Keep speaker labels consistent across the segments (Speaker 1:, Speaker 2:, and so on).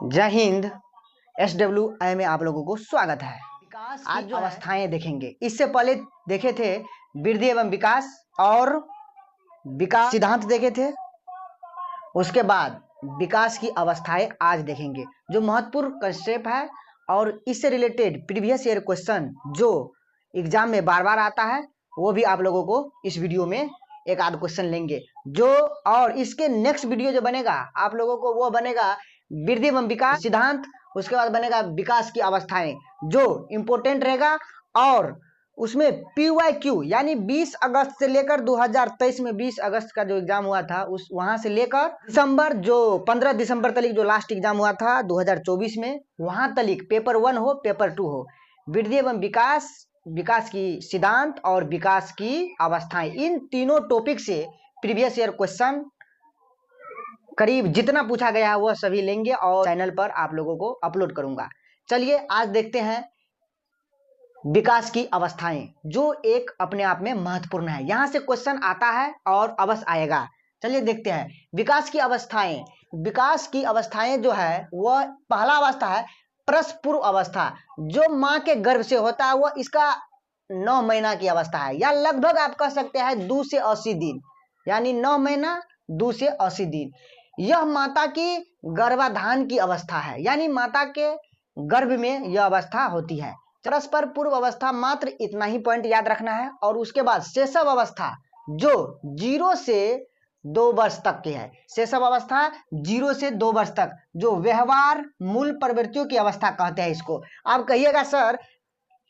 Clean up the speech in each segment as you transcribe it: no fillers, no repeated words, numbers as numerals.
Speaker 1: जय हिंद। SWI में आप लोगों को स्वागत है। विकास आज जो अवस्थाएं देखेंगे, इससे पहले देखे थे वृद्धि एवं विकास और विकास सिद्धांत देखे थे। उसके बाद विकास की अवस्थाएं आज देखेंगे, जो महत्वपूर्ण कंसेप्ट है और इससे रिलेटेड प्रीवियस ईयर क्वेश्चन जो एग्जाम में बार बार आता है, वो भी आप लोगों को इस वीडियो में एक आध क्वेश्चन लेंगे। जो और इसके नेक्स्ट वीडियो जो बनेगा आप लोगों को, वो बनेगा वृद्धि एवं विकास सिद्धांत। उसके बाद बनेगा विकास की अवस्थाएं, जो इंपोर्टेंट रहेगा। और उसमें PYQ यानी 20 अगस्त से लेकर 2023 में 20 अगस्त का जो एग्जाम हुआ था, उस वहां से लेकर दिसंबर, जो 15 दिसंबर तक जो लास्ट एग्जाम हुआ था 2024 में, वहां तक पेपर 1 हो पेपर 2 हो, वृद्धि एवं विकास, विकास की सिद्धांत और विकास की अवस्थाएं, इन तीनों टॉपिक से प्रीवियस ईयर क्वेश्चन करीब जितना पूछा गया है वह सभी लेंगे और चैनल पर आप लोगों को अपलोड करूंगा। चलिए आज देखते हैं विकास की अवस्थाएं, जो एक अपने आप में महत्वपूर्ण है। यहां से क्वेश्चन आता है और अवश्य आएगा। चलिए देखते हैं विकास की अवस्थाएं। विकास की अवस्थाएं जो है वह पहला अवस्था है प्रसव पूर्व अवस्था, जो मां के गर्भ से होता है। वह इसका 9 महीना की अवस्था है, या लगभग आप कह सकते हैं 2 से 80 दिन, यानी 9 महीना 2 से 80 दिन। यह माता की गर्भाधान की अवस्था है, यानी माता के गर्भ में यह अवस्था होती है। परस्पर पूर्व अवस्था, मात्र इतना ही पॉइंट याद रखना है। और उसके बाद शैशव अवस्था, जो 0 से 2 वर्ष तक की है। शैशव अवस्था 0 से 2 वर्ष तक, जो व्यवहार मूल प्रवृत्तियों की अवस्था कहते हैं इसको। आप कहिएगा सर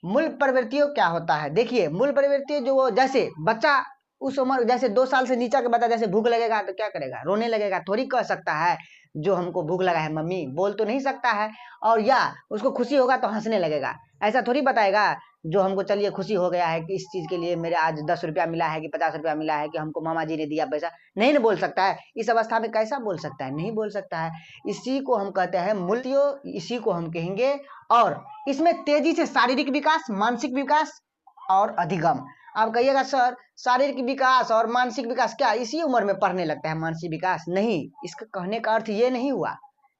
Speaker 1: मूल प्रवृत्तियों क्या होता है? देखिए मूल प्रवृत्ति जो, जैसे बच्चा उस उम्र, जैसे 2 साल से नीचे का बच्चा, जैसे भूख लगेगा तो क्या करेगा? रोने लगेगा। थोड़ी कह सकता है जो हमको भूख लगा है मम्मी, बोल तो नहीं सकता है। और या उसको खुशी होगा तो हंसने लगेगा, ऐसा थोड़ी बताएगा। जो हमको चलिए खुशी हो गया है कि इस चीज के लिए मेरे आज 10 रुपया मिला है कि 50 रुपया मिला है कि हमको मामा जी ने दिया पैसा, नहीं ना बोल सकता है। इस अवस्था में कैसा बोल सकता है? नहीं बोल सकता है। इसी को हम कहते हैं मूल्यों, इसी को हम कहेंगे। और इसमें तेजी से शारीरिक विकास, मानसिक विकास और अधिगम। आप कहिएगा सर शारीरिक विकास और मानसिक विकास क्या इसी उम्र में पढ़ने लगता है? मानसिक विकास नहीं, इसका कहने का अर्थ ये नहीं हुआ।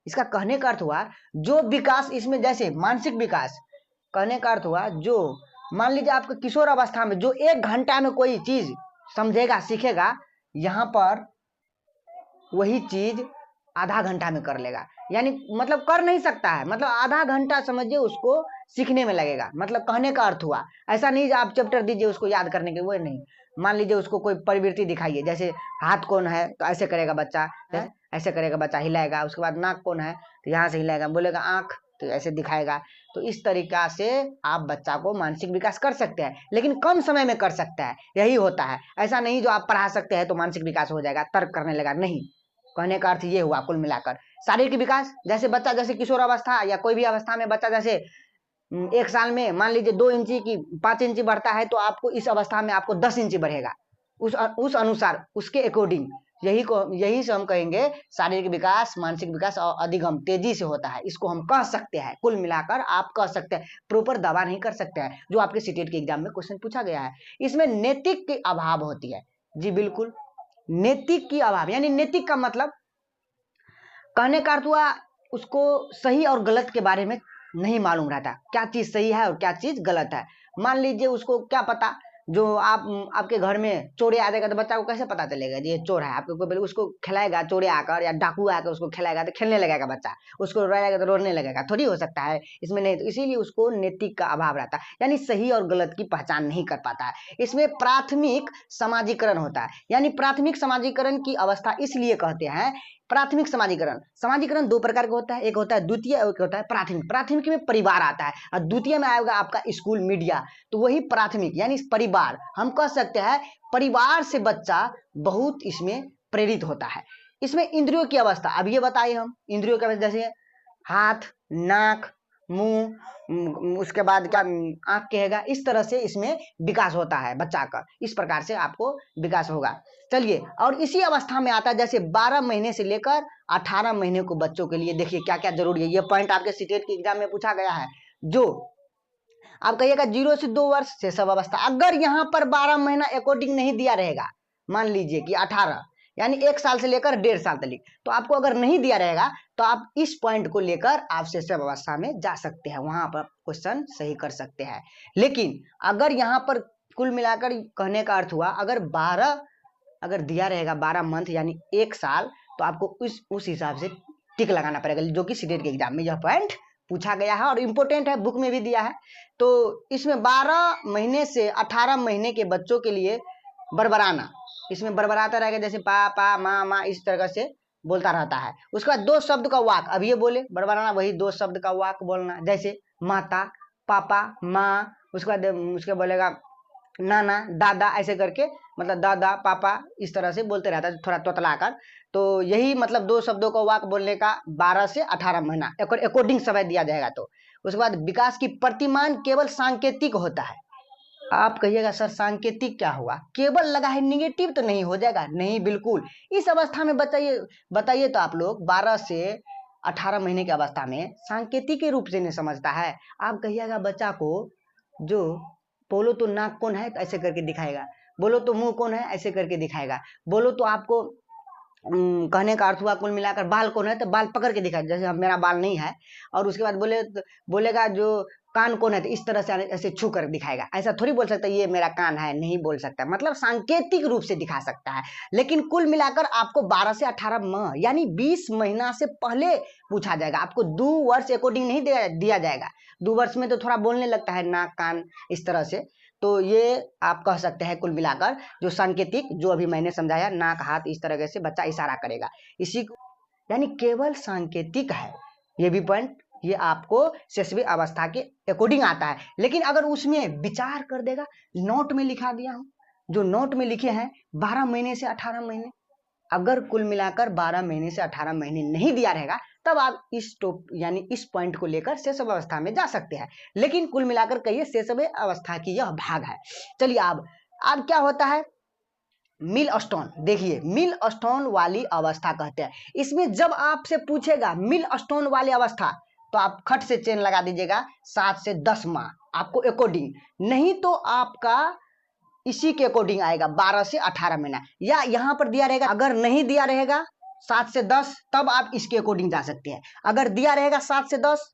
Speaker 1: इसका कहने का अर्थ हुआ जो विकास इसमें, जैसे मानसिक विकास, कहने का अर्थ हुआ जो, मान लीजिए आपको किशोर अवस्था में जो 1 घंटा में कोई चीज समझेगा सीखेगा, यहाँ पर वही चीज आधा घंटा में कर लेगा। यानी मतलब कर नहीं सकता है, मतलब आधा घंटा समझिए उसको सीखने में लगेगा। मतलब कहने का अर्थ हुआ ऐसा नहीं आप चैप्टर दीजिए उसको याद करने के, वो नहीं। मान लीजिए उसको कोई प्रवृत्ति दिखाइए, जैसे हाथ कौन है तो ऐसे करेगा बच्चा, ऐसे करेगा बच्चा, हिलाएगा। उसके बाद नाक कौन है तो यहाँ से हिलाएगा, बोलेगा आंख तो ऐसे दिखाएगा। तो इस तरीका से आप बच्चा को मानसिक विकास कर सकते हैं, लेकिन कम समय में कर सकता है, यही होता है। ऐसा नहीं जो आप पढ़ा सकते हैं तो मानसिक विकास हो जाएगा, तर्क करने लगा, नहीं। कहने का अर्थ ये हुआ कुल मिलाकर। शारीरिक विकास, जैसे बच्चा, जैसे किशोर अवस्था या कोई भी अवस्था में बच्चा, जैसे 1 साल में मान लीजिए 2 इंची की 5 इंची बढ़ता है, तो आपको इस अवस्था में आपको 10 इंची बढ़ेगा, उस अनुसार, उसके अकॉर्डिंग। यही से हम कहेंगे शारीरिक विकास, मानसिक विकास और अधिगम तेजी से होता है। इसको हम कह सकते हैं, कुल मिलाकर आप कह सकते हैं, प्रॉपर दावा नहीं कर सकते हैं, जो आपके सीटेट के एग्जाम में क्वेश्चन पूछा गया है। इसमें नैतिक की अभाव होती है। जी बिल्कुल, नैतिक की अभाव, यानी नैतिक का मतलब कहने का अर्थ हुआ उसको सही और गलत के बारे में नहीं मालूम रहता, क्या चीज सही है और क्या चीज गलत है। मान लीजिए उसको क्या पता, जो आपके घर में चोरे आ जाएगा तो बच्चा को कैसे पता चलेगा ये चोर है? आपको कोई उसको खिलाएगा, चोरे आकर या डाकू आकर उसको खिलाएगा तो खेलने लगेगा बच्चा, उसको रोएगा तो रोने लगेगा, थोड़ी हो सकता है इसमें। नहीं, तो इसीलिए उसको नैतिक का अभाव रहता है, यानी सही और गलत की पहचान नहीं कर पाता है। इसमें प्राथमिक समाजीकरण होता है, यानी प्राथमिक समाजीकरण की अवस्था इसलिए कहते हैं प्राथमिक समाजीकरण। समाजीकरण 2 प्रकार का होता है, एक होता है द्वितीय, एक होता है प्राथमिक। प्राथमिक में परिवार आता है और द्वितीय में आएगा आपका स्कूल, मीडिया। तो वही प्राथमिक यानी परिवार। हम कह सकते हैं परिवार से बच्चा बहुत इसमें प्रेरित होता है। इसमें इंद्रियों की अवस्था, अब ये बताइए हम इंद्रियों की अवस्था, जैसे हाथ, नाक, मुंह, उसके बाद क्या आंख कहेगा, इस तरह से इसमें विकास होता है बच्चा का। इस प्रकार से आपको विकास होगा। चलिए, और इसी अवस्था में आता है जैसे 12 महीने से लेकर 18 महीने को बच्चों के लिए देखिए क्या क्या जरूरी है। ये पॉइंट आपके सीटेट के एग्जाम में पूछा गया है। जो आप कहिएगा 0 से 2 वर्ष शैशव अवस्था, अगर यहाँ पर 12 महीना अकॉर्डिंग नहीं दिया रहेगा, मान लीजिए कि 18, यानी 1 साल से लेकर 1.5 साल तक। तो आपको अगर नहीं दिया रहेगा तो आप इस पॉइंट को लेकर आप शैशव अवस्था में जा सकते हैं, वहां पर क्वेश्चन सही कर सकते हैं। लेकिन अगर यहाँ पर कुल मिलाकर कहने का अर्थ हुआ अगर 12 अगर दिया रहेगा 12 मंथ यानी 1 साल, तो आपको उस हिसाब से टिक लगाना पड़ेगा, जो कि सीटेट के एग्जाम में यह पॉइंट पूछा गया है और इम्पोर्टेंट है, बुक में भी दिया है। तो इसमें 12 महीने से 18 महीने के बच्चों के लिए बरबराना, इसमें बरबराता रहेगा, जैसे पा पा मा मा इस तरह से बोलता रहता है। उसके बाद 2 शब्द का वाक, अब ये बोले बरबराना, वही 2 शब्द का वाक बोलना, जैसे माता, पापा, माँ, उसके बाद उसके बोलेगा नाना, दादा, ऐसे करके मतलब दादा पापा इस तरह से बोलते रहता है, थोड़ा तोतला कर। तो यही मतलब 2 शब्दों का वाक बोलने का 12 से 18 महीना अकॉर्डिंग समय दिया जाएगा। तो उसके बाद विकास की प्रतिमान केवल सांकेतिक होता है। आप कहिएगा सर सांकेतिक क्या हुआ, केवल लगा है निगेटिव तो नहीं हो जाएगा? नहीं, बिल्कुल। इस अवस्था में बताइए तो आप लोग 12 से 18 महीने की अवस्था में सांकेतिक के रूप से नहीं समझता है। आप कहिएगा बच्चा को जो बोलो तो नाक कौन है ऐसे करके दिखाएगा, बोलो तो मुंह कौन है ऐसे करके दिखाएगा, बोलो तो आपको कहने का अर्थ हुआ कुल मिलाकर बाल कौन है तो बाल पकड़ के दिखाएगा, जैसे मेरा बाल नहीं है। और उसके बाद बोलेगा जो कान कौन है तो इस तरह से ऐसे छू कर दिखाएगा। ऐसा थोड़ी बोल सकता है ये मेरा कान है, नहीं बोल सकता, मतलब सांकेतिक रूप से दिखा सकता है। लेकिन कुल मिलाकर आपको 12 से 18 माह यानी 20 महीना से पहले पूछा जाएगा, आपको 2 वर्ष अकॉर्डिंग नहीं दिया जाएगा। 2 वर्ष में तो थोड़ा बोलने लगता है नाक कान इस तरह से। तो ये आप कह सकते हैं कुल मिलाकर जो सांकेतिक, जो अभी मैंने समझाया, नाक हाथ इस तरह से बच्चा इशारा करेगा, इसी को यानी केवल सांकेतिक है। ये भी पॉइंट ये आपको शैशवी अवस्था के अकॉर्डिंग आता है। लेकिन अगर उसमें विचार कर देगा, नोट में लिखा दिया हूं, जो नोट में लिखे हैं 12 महीने से 18 महीने, अगर कुल मिलाकर 12 महीने से 18 महीने नहीं दिया रहेगा तब आप यानी इस पॉइंट को लेकर शैशव अवस्था में जा सकते हैं। लेकिन कुल मिलाकर कहिए शैशव अवस्था की यह भाग है। चलिए अब क्या होता है मिलस्टोन, देखिए मिलस्टोन वाली अवस्था कहते हैं। इसमें जब आपसे पूछेगा मिलस्टोन वाली अवस्था तो आप खट से चेन लगा दीजिएगा 7 से 10 माह आपको अकॉर्डिंग, नहीं तो आपका इसी के अकॉर्डिंग आएगा 12 से 18 महीना। या यहां पर दिया रहेगा, अगर नहीं दिया रहेगा 7 से 10 तब आप इसके अकॉर्डिंग जा सकते हैं। अगर दिया रहेगा 7 से 10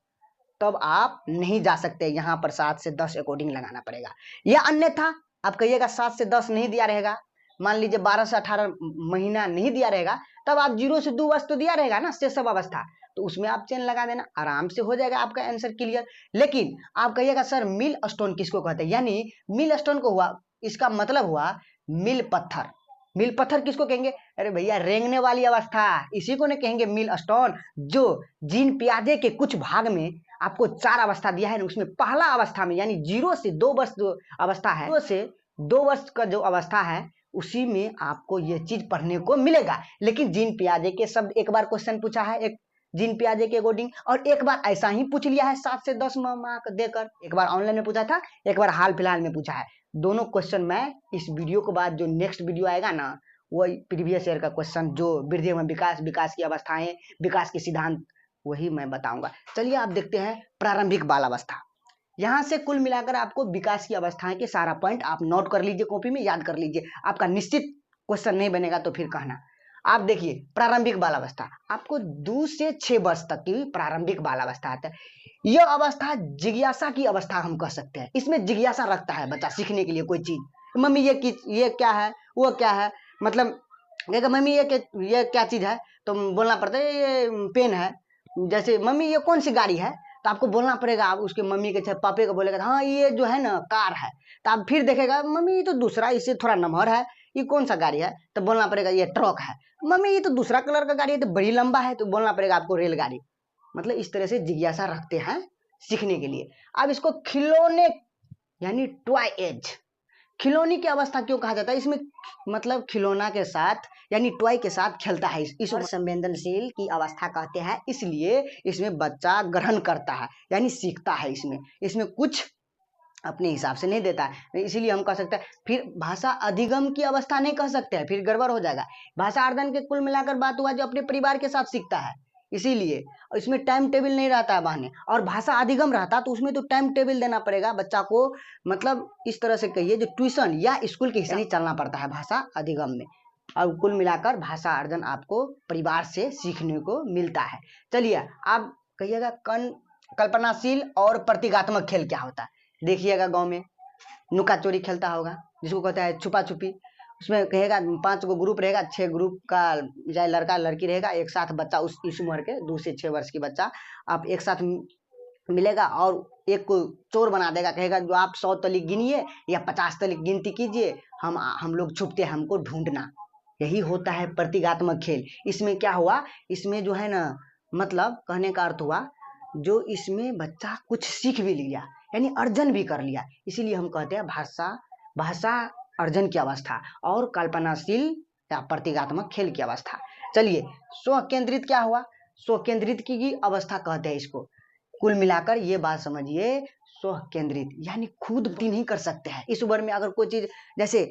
Speaker 1: तब आप नहीं जा सकते, यहां पर 7 से 10 अकॉर्डिंग लगाना पड़ेगा। या अन्यथा आप कहिएगा 7 से 10 नहीं दिया रहेगा, मान लीजिए 12 से 18 महीना नहीं दिया रहेगा, तब आप 0 से 2 वर्ष तो दिया रहेगा ना शैशव अवस्था, तो उसमें आप चेन लगा देना, आराम से हो जाएगा आपका आंसर क्लियर। लेकिन आप कहिएगा सर मिलस्टोन किसको कहते हैं, यानी मिलस्टोन को हुआ, इसका मतलब हुआ मिल पत्थर। मिल पत्थर किसको कहेंगे? अरे भैया रेंगने वाली अवस्था, इसी को नहीं कहेंगे मिलस्टोन। जो जीन पियाजे के कुछ भाग में आपको 4 अवस्था दिया है ना, उसमें पहला अवस्था में यानी 0 से 2 वर्ष जो अवस्था है, 0 से 2 वर्ष का जो अवस्था है उसी में आपको ये चीज पढ़ने को मिलेगा। लेकिन जीन पियाजे के शब्द एक बार क्वेश्चन पूछा है एक जीन पियाजे के अकॉर्डिंग, और एक बार ऐसा ही पूछ लिया है 7 से 10 मार्क देकर, एक बार ऑनलाइन में पूछा था, एक बार हाल फिलहाल में पूछा है। दोनों क्वेश्चन मैं इस वीडियो के बाद जो नेक्स्ट वीडियो आएगा ना, वो प्रीवियस ईयर का क्वेश्चन जो वृद्धि एवं विकास की अवस्थाएं, विकास के सिद्धांत, वही मैं बताऊंगा। चलिए आप देखते हैं प्रारंभिक बाल अवस्था। यहां से कुल मिलाकर आपको विकास की अवस्थाएं के सारा पॉइंट आप नोट कर लीजिए, कॉपी में याद कर लीजिए, आपका निश्चित क्वेश्चन नहीं बनेगा तो फिर कहना। आप देखिए प्रारंभिक बाल अवस्था, आपको 2 से 6 वर्ष तक की प्रारंभिक बाल अवस्था आता है। यह अवस्था जिज्ञासा की अवस्था हम कह सकते हैं। इसमें जिज्ञासा रखता है बच्चा सीखने के लिए कोई चीज, मम्मी ये क्या है, वो क्या है, मतलब मम्मी ये क्या चीज है, तो बोलना पड़ता है ये पेन है। जैसे मम्मी ये कौन सी गाड़ी है, तो आपको बोलना पड़ेगा, आप उसके मम्मी के पापे को बोलेगा हाँ ये जो है ना कार है, तो आप फिर देखेगा मम्मी ये तो दूसरा, इससे थोड़ा नंबर है, ये कौन सा गाड़ी है, तो बोलना पड़ेगा ये ट्रक है। मम्मी ये तो दूसरा कलर का गाड़ी है, तो बड़ी लंबा है, तो बोलना पड़ेगा आपको रेलगाड़ी। मतलब इस तरह से जिज्ञासा रखते हैं सीखने के लिए। अब इसको खिलौने यानी टॉय एज, खिलौने की अवस्था क्यों कहा जाता है, इसमें मतलब खिलौना के साथ यानी टॉय के साथ खेलता है, इस संवेदनशील की अवस्था कहते हैं। इसलिए इसमें बच्चा ग्रहण करता है यानी सीखता है, इसमें कुछ अपने हिसाब से नहीं देता है, इसीलिए हम कह सकते हैं। फिर भाषा अधिगम की अवस्था नहीं कह सकते हैं, फिर गड़बड़ हो जाएगा। भाषा अर्धन के कुल मिलाकर बात हुआ जो अपने परिवार के साथ सीखता है, इसीलिए इसमें टाइम टेबल नहीं रहता है बहाने। और भाषा अधिगम रहता तो उसमें तो टाइम टेबल देना पड़ेगा बच्चा को, मतलब इस तरह से कहिए जो ट्यूशन या स्कूल के हिसाब से चलना पड़ता है भाषा अधिगम में। और कुल मिलाकर भाषा अर्जन आपको परिवार से सीखने को मिलता है। चलिए आप कहिएगा कल्पनाशील और प्रतीकात्मक खेल क्या होता है। देखिएगा गांव में नुका चोरी खेलता होगा, जिसको कहता है छुपा छुपी। उसमें कहेगा 5 गो ग्रुप रहेगा, 6 ग्रुप का चाहे लड़का लड़की रहेगा, एक साथ बच्चा उस इस उम्र के 2 से 6 वर्ष की बच्चा आप एक साथ मिलेगा और एक को चोर बना देगा। कहेगा जो आप 100 तली गिनिए या 50 तली गिनती कीजिए, हम लोग छुपते हैं, हमको ढूंढना। यही होता है प्रतीकात्मक खेल। इसमें क्या हुआ, इसमें जो है ना, मतलब कहने का अर्थ हुआ जो इसमें बच्चा कुछ सीख भी लिया, यानी अर्जन भी कर लिया। इसीलिए हम कहते हैं भाषा अर्जन की अवस्था और कल्पनाशील या प्रतीकात्मक खेल की अवस्था। चलिए स्व केंद्रित क्या हुआ, स्व केंद्रित की अवस्था कहते हैं इसको। कुल मिलाकर ये बात समझिए, स्व केंद्रित यानी खुद नहीं कर सकते हैं। इस उम्र में अगर कोई चीज जैसे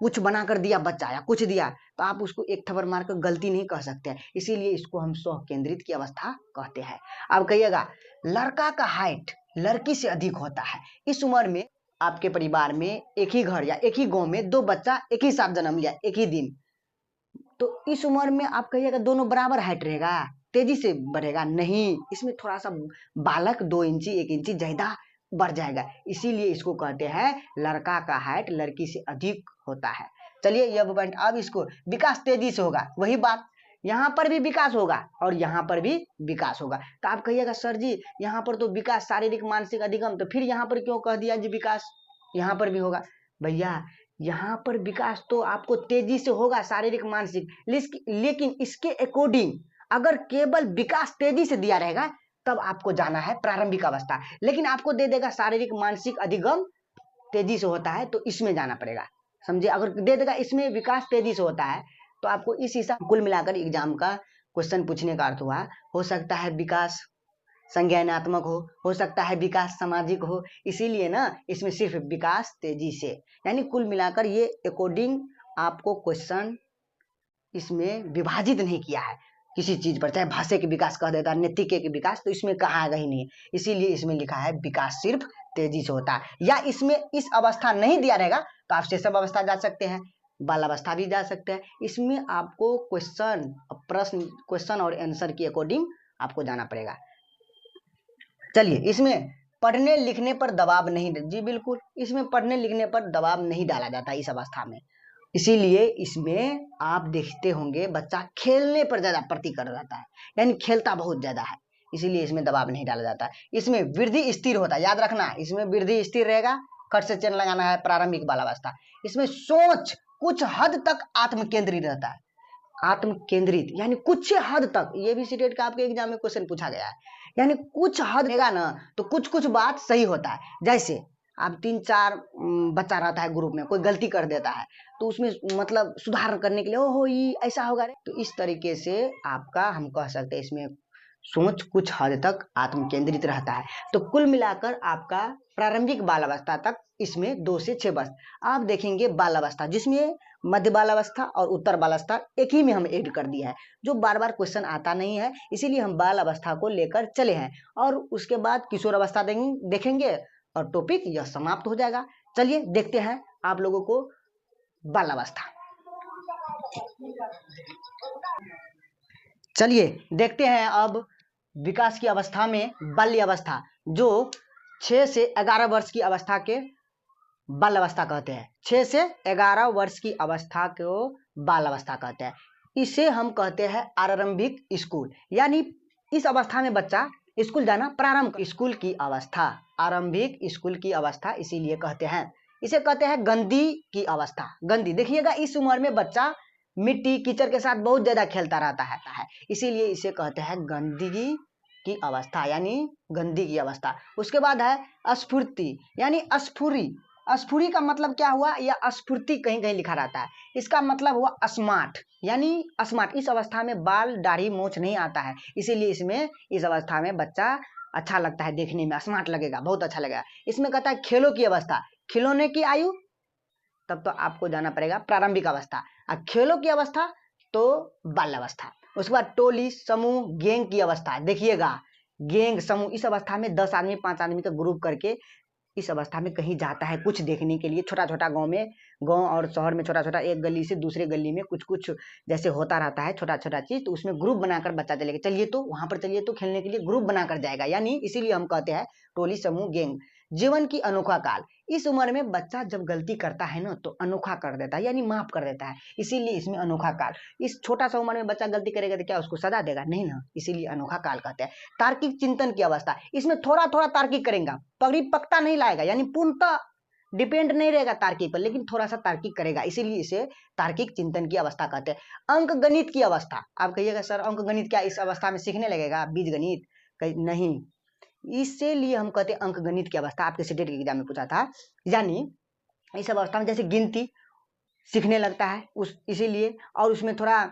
Speaker 1: कुछ बना कर दिया बच्चा या कुछ दिया तो आप उसको एक थप्पड़ मारकर गलती नहीं कह सकते हैं, इसीलिए इसको हम स्व केंद्रित की अवस्था कहते हैं। अब कहिएगा लड़का का हाइट लड़की से अधिक होता है। इस उम्र में आपके परिवार में एक ही घर या एक ही गांव में 2 बच्चा एक ही साथ जन्म लिया एक ही दिन, तो इस उम्र में आप कहिएगा दोनों बराबर हाइट रहेगा, तेजी से बढ़ेगा नहीं। इसमें थोड़ा सा बालक 2 इंची 1 इंची ज्यादा बढ़ जाएगा, इसीलिए इसको कहते हैं लड़का का हाइट लड़की से अधिक होता है। चलिए यह पॉइंट, अब इसको विकास तेजी से होगा, वही बात यहाँ पर भी विकास होगा और यहाँ पर भी विकास होगा। तो आप कहिएगा सर जी यहाँ पर तो विकास शारीरिक मानसिक अधिगम, तो फिर यहाँ पर क्यों कह दिया जी विकास यहाँ पर भी होगा। भैया यहाँ पर विकास तो आपको तेजी से होगा शारीरिक मानसिक, लेकिन इसके अकॉर्डिंग अगर केवल विकास तेजी से दिया रहेगा तब आपको जाना है प्रारंभिक अवस्था, लेकिन आपको दे देगा शारीरिक मानसिक अधिगम तेजी से होता है तो इसमें जाना पड़ेगा, समझे। अगर दे देगा इसमें विकास तेजी से होता है तो आपको इस हिसाब, कुल मिलाकर एग्जाम का क्वेश्चन पूछने का अर्थ हुआ, हो सकता है विकास संज्ञानात्मक हो सकता है विकास सामाजिक हो, इसीलिए ना इसमें सिर्फ विकास तेजी से, यानी कुल मिलाकर ये अकॉर्डिंग आपको क्वेश्चन इसमें विभाजित नहीं किया है किसी चीज पर। चाहे भाषा के विकास कह देता है, नैतिक के विकास, तो इसमें कहा आएगा ही नहीं, इसीलिए इसमें लिखा है विकास सिर्फ तेजी से होता है। या इसमें इस अवस्था नहीं दिया रहेगा तो आप शेषम अवस्था जा सकते हैं, बाल अवस्था भी जा सकते हैं। इसमें आपको क्वेश्चन और आंसर के अकॉर्डिंग आपको जाना पड़ेगा। चलिए इसमें पढ़ने लिखने पर दबाव नहीं, जी बिल्कुल इसमें पढ़ने लिखने पर दबाव नहीं डाला जाता इस अवस्था में, इसीलिए इसमें आप देखते होंगे बच्चा खेलने पर ज्यादा प्रति कर जाता है, यानी खेलता बहुत ज्यादा है, इसीलिए इसमें दबाव नहीं डाला जाता है। इसमें वृद्धि स्थिर होता है, याद रखना इसमें वृद्धि स्थिर रहेगा, खट से चेन लगाना है, प्रारंभिक बाल अवस्था। इसमें सोच कुछ हद तक आत्म केंद्रित रहता है, आत्म केंद्रित यानी कुछ हद तक, ये भी सीटेट का आपके एग्जाम में क्वेश्चन पूछा गया है, यानी कुछ हद रहेगा ना तो कुछ बात सही होता है। जैसे आप 3-4 बच्चा रहता है ग्रुप में, कोई गलती कर देता है तो उसमें मतलब सुधार करने के लिए ओहो ये ऐसा होगा रे, तो इस तरीके से आपका हम कह सकते हैं इसमें सोच कुछ हद तक आत्म केंद्रित रहता है। तो कुल मिलाकर आपका प्रारंभिक बाल अवस्था तक इसमें 2 से 6 वर्ष। आप देखेंगे बाल अवस्था जिसमें मध्य बाल अवस्था और उत्तर बाल अवस्था एक ही में हम ऐड कर दिया है, जो बार बार क्वेश्चन आता नहीं है, इसीलिए हम बाल अवस्था को लेकर चले हैं। और उसके बाद किशोर अवस्था देखेंगे और टॉपिक यह समाप्त हो जाएगा। चलिए देखते हैं आप लोगों को बाल अवस्था। चलिए देखते हैं अब विकास की अवस्था में बाल्य अवस्था, जो 6 से 11 वर्ष की अवस्था के बाल अवस्था कहते हैं। 6 से 11 वर्ष की अवस्था को बाल अवस्था कहते हैं। इसे हम कहते हैं आरंभिक स्कूल, यानी इस अवस्था में बच्चा स्कूल जाना प्रारंभ, स्कूल की अवस्था, आरंभिक स्कूल की अवस्था इसीलिए कहते हैं। इसे कहते हैं गंदी की अवस्था। गंदी देखिएगा इस उम्र में बच्चा मिट्टी कीचड़ के साथ बहुत ज्यादा खेलता रहता है, इसीलिए इसे कहते हैं गंदगी की अवस्था, यानी गंदी की अवस्था। उसके बाद है स्फूर्ति, यानी स्फुरी। स्फुरी का मतलब क्या हुआ, या स्फूर्ति कहीं कहीं लिखा रहता है, इसका मतलब हुआ स्मार्ट, यानी स्मार्ट। इस अवस्था में बाल दाढ़ी मूंछ नहीं आता है, इसीलिए इसमें इस अवस्था में बच्चा अच्छा लगता है देखने में, स्मार्ट लगेगा, बहुत अच्छा लगेगा। इसमें कहता है खेलों की अवस्था, खिलौने की आयु, तब तो आपको जाना पड़ेगा प्रारंभिक अवस्था, और खेलों की अवस्था तो बाल अवस्था। उसके बाद टोली समूह गैंग की अवस्था, देखिएगा गैंग समूह, इस अवस्था में 10 आदमी 5 आदमी का ग्रुप करके इस अवस्था में कहीं जाता है कुछ देखने के लिए, छोटा छोटा गांव और शहर में छोटा छोटा, एक गली से दूसरे गली में कुछ कुछ जैसे होता रहता है छोटा छोटा चीज, तो उसमें ग्रुप बनाकर बच्चा चलेगा, चलिए तो वहां पर चलिए तो खेलने के लिए ग्रुप बनाकर जाएगा। यानी इसीलिए हम कहते हैं टोली, समूह, गैंग। जीवन की अनोखा काल, इस उम्र में बच्चा जब गलती करता है ना तो अनोखा कर देता है, यानी माफ कर देता है, इसीलिए इसमें अनोखा काल। इस छोटा सा उम्र में बच्चा गलती करेगा तो क्या उसको सजा देगा? नहीं ना, इसीलिए अनोखा काल कहते हैं। तार्किक चिंतन की अवस्था, इसमें थोड़ा थोड़ा तार्किक करेगा, परिपक्वता नहीं लाएगा, यानी पूर्णतः डिपेंड नहीं रहेगा तार्किक पर, लेकिन थोड़ा सा तार्किक करेगा, इसीलिए इसे तार्किक चिंतन की अवस्था कहते हैं। अंक गणित की अवस्था, आप कहिएगा सर अंक गणित क्या इस अवस्था में सीखने लगेगा, बीज गणित? नहीं, इसीलिए हम कहते हैं अंक गणित की अवस्था। आपके सीटेट के एग्जाम में पूछा था, यानी इस अवस्था में जैसे गिनती सीखने लगता है उस, इसीलिए, और उसमें थोड़ा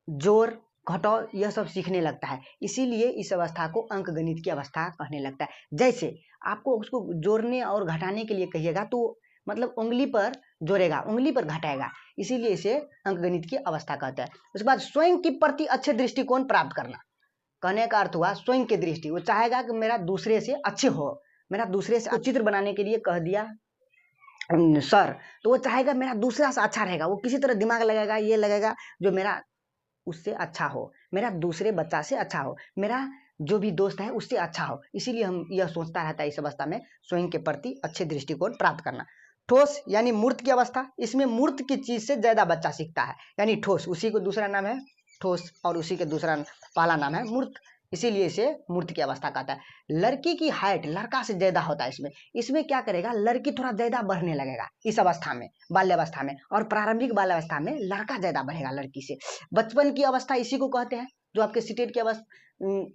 Speaker 1: जोड़ घटाव यह सब सीखने लगता है, इसीलिए इस अवस्था को अंक गणित की अवस्था कहने लगता है। जैसे आपको उसको जोड़ने और घटाने के लिए कहिएगा तो मतलब उंगली पर जोड़ेगा, उंगली पर घटाएगा, इसीलिए इसे अंक गणित की अवस्था कहते हैं। उसके बाद स्वयं के प्रति अच्छे दृष्टिकोण प्राप्त करना, कहने का अर्थ हुआ स्वयं की दृष्टि, वो चाहेगा कि मेरा दूसरे से अच्छे हो, मेरा दूसरे से चित्र बनाने के लिए कह दिया सर, तो वो चाहेगा मेरा दूसरा से अच्छा रहेगा, वो किसी तरह दिमाग लगाएगा, ये लगेगा जो मेरा उससे अच्छा हो, मेरा दूसरे बच्चा से अच्छा हो, मेरा जो भी दोस्त है उससे अच्छा हो, इसीलिए हम यह सोचता रहता है इस अवस्था में स्वयं के प्रति अच्छे दृष्टिकोण प्राप्त करना। ठोस यानी मूर्त की अवस्था, इसमें मूर्त की चीज से ज्यादा बच्चा सीखता है, यानी ठोस, उसी को दूसरा नाम है ठोस और उसी के दूसरा पहला नाम है मूर्त, इसीलिए इसे मूर्त की अवस्था कहता है। लड़की की हाइट लड़का से ज्यादा होता है, इसमें क्या करेगा, लड़की थोड़ा ज्यादा बढ़ने लगेगा इस अवस्था में, बाल्यावस्था में, और प्रारंभिक बाल्यावस्था में लड़का ज्यादा बढ़ेगा लड़की से। बचपन की अवस्था इसी को कहते हैं, जो आपके सीटेट की अवस्था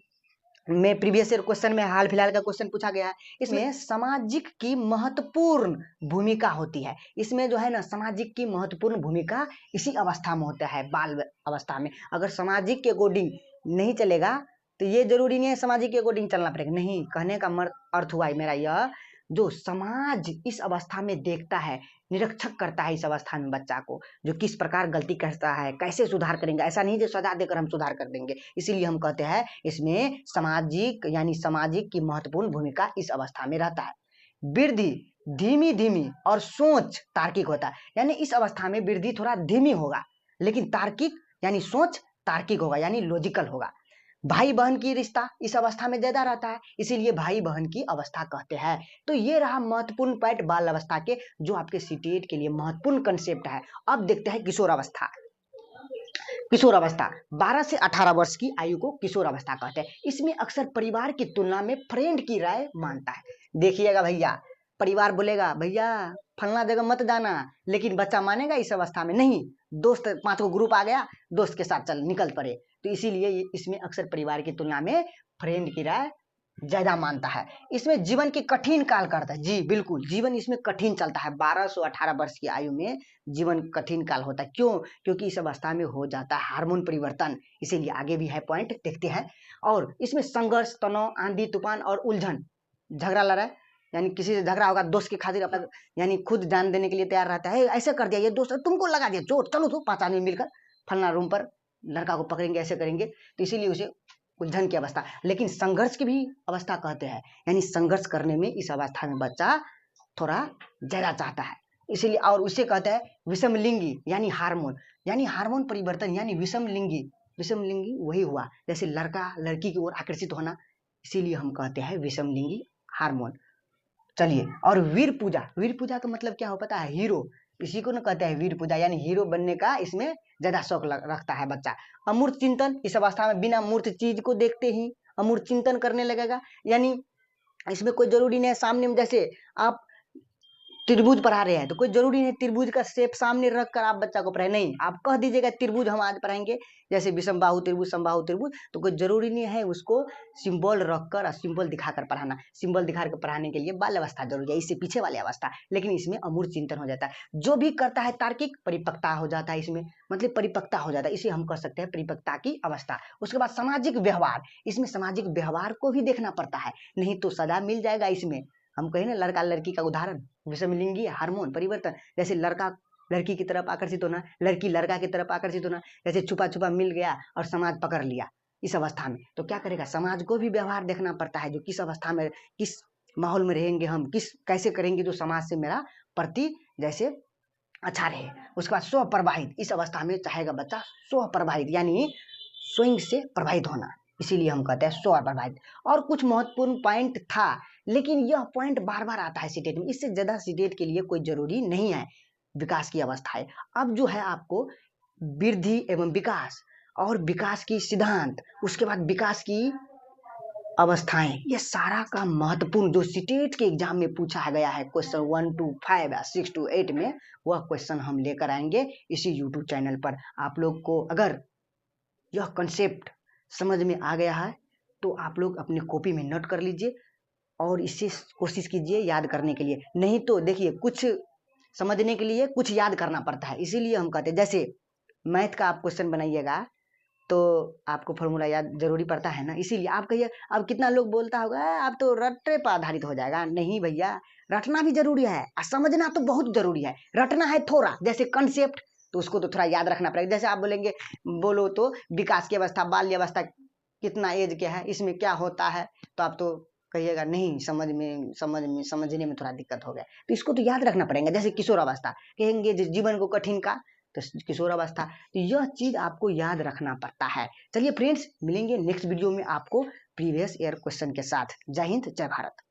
Speaker 1: में प्रीवियस ईयर क्वेश्चन में हाल फिलहाल का क्वेश्चन पूछा गया है। इसमें सामाजिक की महत्वपूर्ण भूमिका होती है, इसमें जो है ना सामाजिक की महत्वपूर्ण भूमिका इसी अवस्था में होता है, बाल अवस्था में। अगर सामाजिक के अकॉर्डिंग नहीं चलेगा तो ये जरूरी नहीं है सामाजिक के अकॉर्डिंग चलना पड़ेगा, नहीं, कहने का अर्थ हुआ मेरा यह, जो समाज इस अवस्था में देखता है, निरीक्षक करता है इस अवस्था में बच्चा को, जो किस प्रकार गलती करता है, कैसे सुधार करेंगे, ऐसा नहीं जो सजा देकर हम सुधार कर देंगे, इसीलिए हम कहते हैं इसमें सामाजिक यानी सामाजिक की महत्वपूर्ण भूमिका इस अवस्था में रहता है। वृद्धि धीमी धीमी और सोच तार्किक होता है, यानी इस अवस्था में वृद्धि थोड़ा धीमी होगा लेकिन तार्किक यानी सोच तार्किक होगा, यानी लॉजिकल होगा। भाई बहन की रिश्ता इस अवस्था में ज्यादा रहता है, इसीलिए भाई बहन की अवस्था कहते हैं। तो ये रहा महत्वपूर्ण पॉइंट बाल अवस्था के, जो आपके सीटेट के लिए महत्वपूर्ण कंसेप्ट है। अब देखते हैं किशोर अवस्था। किशोर अवस्था 12 से 18 वर्ष की आयु को किशोर अवस्था कहते हैं। इसमें अक्सर परिवार की तुलना में फ्रेंड की राय मानता है। देखिएगा भैया, परिवार बोलेगा भैया फलना जगह मत जाना, लेकिन बच्चा मानेगा इस अवस्था में? नहीं, दोस्त 5 को ग्रुप आ गया, दोस्त के साथ चल निकल पड़े, तो इसीलिए इसमें अक्सर परिवार की तुलना में फ्रेंड की राय ज्यादा मानता है। इसमें जीवन के कठिन काल करता है, जी बिल्कुल, जीवन इसमें कठिन चलता है। 12 से 18 वर्ष की आयु में जीवन कठिन काल होता है। क्यों? क्योंकि इस अवस्था में हो जाता है हार्मोन परिवर्तन, इसीलिए आगे भी है पॉइंट, देखते हैं। और इसमें संघर्ष, तनाव, आंधी तूफान और उलझन, झगड़ा लड़ाई, यानी किसी से झगड़ा होगा दोस्त की खातिर अपना यानी खुद जान देने के लिए तैयार रहता है, ऐसे कर दिया ये दोस्त, तुमको लगा दिया चोट, चलो तो 5 आदमी मिलकर फलना रूम पर लड़का को पकड़ेंगे, ऐसे करेंगे, तो इसीलिए उसे उलझन की अवस्था। लेकिन संघर्ष की भी अवस्था कहते हैं, यानी संघर्ष करने में इस अवस्था में बच्चा थोड़ा ज्यादा चाहता है, इसीलिए। और उसे कहते हैं विषमलिंगी, यानी हार्मोन परिवर्तन, यानी विषमलिंगी। विषमलिंगी वही हुआ जैसे लड़का लड़की की ओर आकर्षित होना, इसीलिए हम कहते हैं विषमलिंगी हार्मोन। चलिए, और वीर पूजा का मतलब क्या हो पता है? हीरो, इसी को ना कहते हैं वीर पूजा, यानी हीरो बनने का इसमें ज्यादा शौक रखता है बच्चा। अमूर्त चिंतन, इस अवस्था में बिना मूर्त चीज को देखते ही अमूर्त चिंतन करने लगेगा, यानी इसमें कोई जरूरी नहीं है सामने में, जैसे आप त्रिभुज पढ़ा रहे हैं तो कोई जरूरी नहीं त्रिभुज का शेप सामने रख कर आप बच्चा को पढ़ाए, नहीं, आप कह दीजिएगा त्रिभुज हम आज पढ़ाएंगे, जैसे विषम बाहु त्रिभुज, समबाहु त्रिभुज, तो कोई जरूरी नहीं है उसको सिंबल रखकर, सिंबल दिखाकर पढ़ाना। सिंबल दिखाकर पढ़ाने के लिए बाल अवस्था जरूरी है, इससे पीछे वाली अवस्था, लेकिन इसमें अमूर्त चिंतन हो जाता है। जो भी करता है तार्किक, परिपक्वता हो जाता है इसमें, मतलब परिपक्वता हो जाता है, इसे हम कह सकते हैं परिपक्वता की अवस्था। उसके बाद सामाजिक व्यवहार, इसमें सामाजिक व्यवहार को भी देखना पड़ता है, नहीं तो सजा मिल जाएगा इसमें। हम कहें ना लड़का लड़की का उदाहरण, विषमलिंगी हार्मोन परिवर्तन, जैसे लड़का लड़की की तरफ आकर्षित होना, लड़की लड़का की तरफ आकर्षित होना, जैसे छुपा छुपा मिल गया और समाज पकड़ लिया इस अवस्था में, तो क्या करेगा? समाज को भी व्यवहार देखना पड़ता है, जो किस अवस्था में किस माहौल में रहेंगे, हम कैसे करेंगे जो समाज से मेरा प्रति जैसे अच्छा रहे। उसके बाद स्व प्रवाहित, इस अवस्था में चाहेगा बच्चा स्व प्रवाहित यानी स्वयं से प्रभावित होना, इसीलिए हम कहते हैं स्व प्रभावित। और कुछ महत्वपूर्ण पॉइंट था, लेकिन यह पॉइंट बार बार आता है सीटेट में, इससे ज्यादा सीटेट के लिए कोई जरूरी नहीं है। विकास की अवस्थाएं, अब जो है आपको वृद्धि एवं विकास और विकास की सिद्धांत, उसके बाद विकास की अवस्थाएं, ये सारा का महत्वपूर्ण जो सीटेट के एग्जाम में पूछा गया है क्वेश्चन 1 to 5 या 6 to 8 में, वह क्वेश्चन हम लेकर आएंगे इसी यूट्यूब चैनल पर। आप लोग को अगर यह कंसेप्ट समझ में आ गया है तो आप लोग अपनी कॉपी में नोट कर लीजिए और इसे कोशिश कीजिए याद करने के लिए। नहीं तो देखिए, कुछ समझने के लिए कुछ याद करना पड़ता है, इसीलिए हम कहते हैं जैसे मैथ का आप क्वेश्चन बनाइएगा तो आपको फॉर्मूला याद जरूरी पड़ता है ना। इसीलिए आप कहिए, अब कितना लोग बोलता होगा आप तो रट्टे पर आधारित हो जाएगा। नहीं भैया, रटना भी जरूरी है और समझना तो बहुत जरूरी है। रटना है थोड़ा, जैसे कंसेप्ट तो उसको तो थोड़ा याद रखना पड़ेगा। जैसे आप बोलेंगे, बोलो तो विकास की अवस्था, बाल्य अवस्था कितना एज के है, इसमें क्या होता है, तो आप तो कहिएगा नहीं, समझने में थोड़ा दिक्कत हो गया, तो इसको तो याद रखना पड़ेगा। जैसे किशोर अवस्था कहेंगे जीवन को कठिन का, तो किशोर अवस्था, तो यह चीज आपको याद रखना पड़ता है। चलिए फ्रेंड्स, मिलेंगे नेक्स्ट वीडियो में आपको प्रीवियस ईयर क्वेश्चन के साथ। जय हिंद, जय भारत।